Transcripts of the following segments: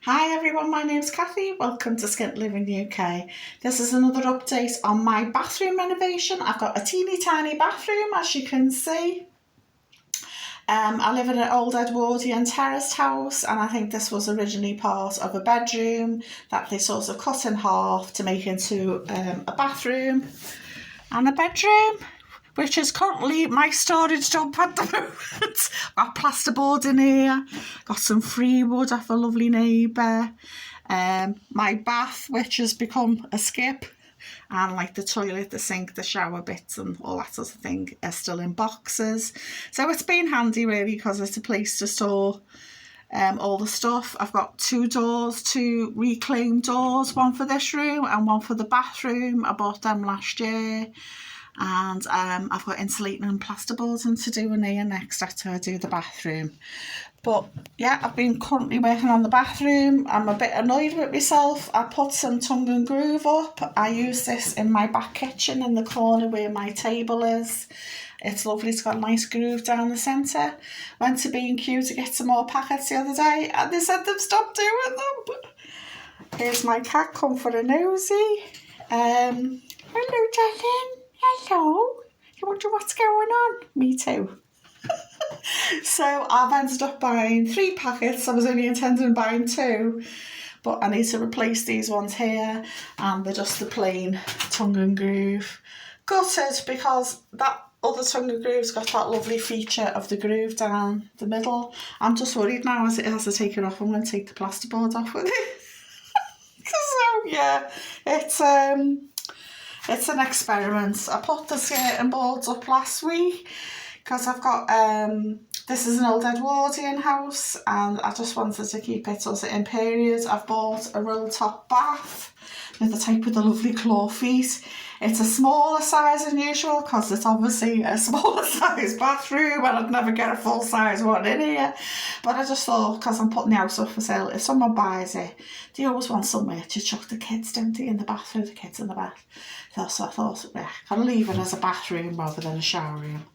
Hi everyone, my name's Cathy. Welcome to Skint Living UK. This is another update on my bathroom renovation. I've got a teeny tiny bathroom, as you can see. I live in an old Edwardian terraced house, and I think this was originally part of a bedroom that they sort of cut in half to make into a bathroom and a bedroom, which is currently my storage dump at the moment. Got plasterboard in here, got some free wood off a lovely neighbour, my bath, which has become a skip, and like the toilet, the sink, the shower bits and all that sort of thing are still in boxes. So it's been handy really, because it's a place to store all the stuff. I've got two reclaimed doors, one for this room and one for the bathroom. I bought them last year. And I've got insulating and plasterboarding to do in here next after I do the bathroom. But yeah, I've been currently working on the bathroom. I'm a bit annoyed with myself. I put some tongue and groove up. I use this in my back kitchen in the corner where my table is. It's lovely. It's got a nice groove down the centre. Went to B&Q to get some more packets the other day, and they said they've stopped doing them. Here's my cat, come for a nosy. Hello, darling. Hello. You wonder what's going on? Me too. So I've ended up buying 3 packets. I was only intending on buying 2, but I need to replace these ones here, and they're just the plain tongue and groove. Gutted because that other tongue and groove's got that lovely feature of the groove down the middle. I'm just worried now as it has to take it off. I'm going to take the plasterboard off with it. So yeah, it's an experiment. I put the skirting boards up last week because I've got, this is an old Edwardian house, and I just wanted to keep it as in period. I've bought a roll top bath with the type with the lovely claw feet. It's a smaller size than usual because it's obviously a smaller size bathroom, and I'd never get a full size one in here. But I just thought, because I'm putting the house up for sale, if someone buys it, they always want somewhere to chuck the kids, don't they, in the bathroom, the kids in the bath. So I thought, yeah, I'll leave it as a bathroom rather than a shower room.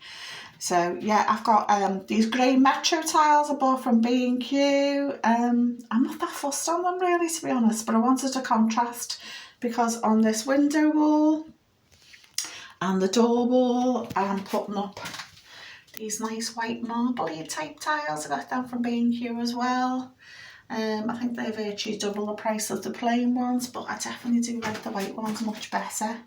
So yeah, I've got these grey Metro tiles I bought from B&Q. I'm not that fussed on them really, to be honest, but I wanted a contrast because on this window wall and the door wall, I'm putting up these nice white marbly type tiles. I got them from B&Q as well. I think they're virtually double the price of the plain ones, but I definitely do like the white ones much better.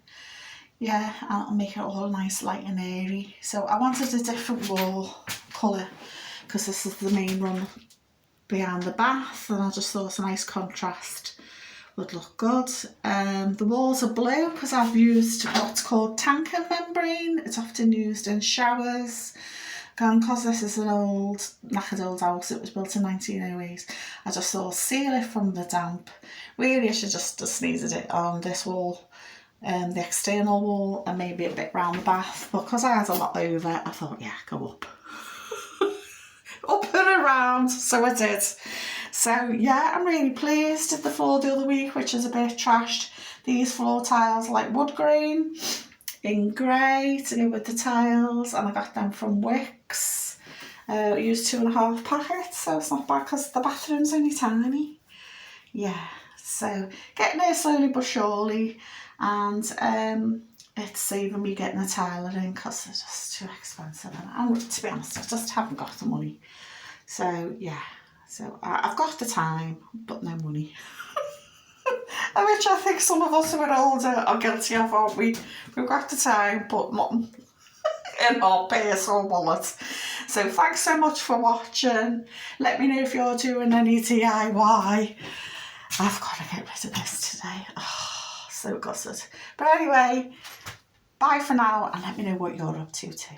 Yeah, I'll make it all nice, light and airy. So I wanted a different wall colour because this is the main one behind the bath, and I just thought a nice contrast would look good. The walls are blue because I've used what's called tanker membrane. It's often used in showers. And because this is an old, knackered old house, it was built in 1908, I just thought seal it from the damp. Really, I should just needed it on this wall, the external wall, and maybe a bit round the bath. But because I had a lot over, I thought, yeah, go up. Up and around, so I did. So yeah, I'm really pleased. Did the floor the other week, which is a bit trashed. These floor tiles are like wood grain in grey to go with the tiles, and I got them from Wicks. I used 2.5 packets, so it's not bad because the bathroom's only tiny. Yeah, so getting there slowly but surely, and it's saving me getting a tile in because they're just too expensive, and to be honest, I just haven't got the money. So yeah, so I've got the time but no money. Which I think some of us who are older are guilty of, aren't we? We've got the time but not in our purse or wallet. So thanks so much for watching. Let me know if you're doing any DIY. I've got to get rid of this today. Oh, so gutted. But anyway, bye for now, and let me know what you're up to too.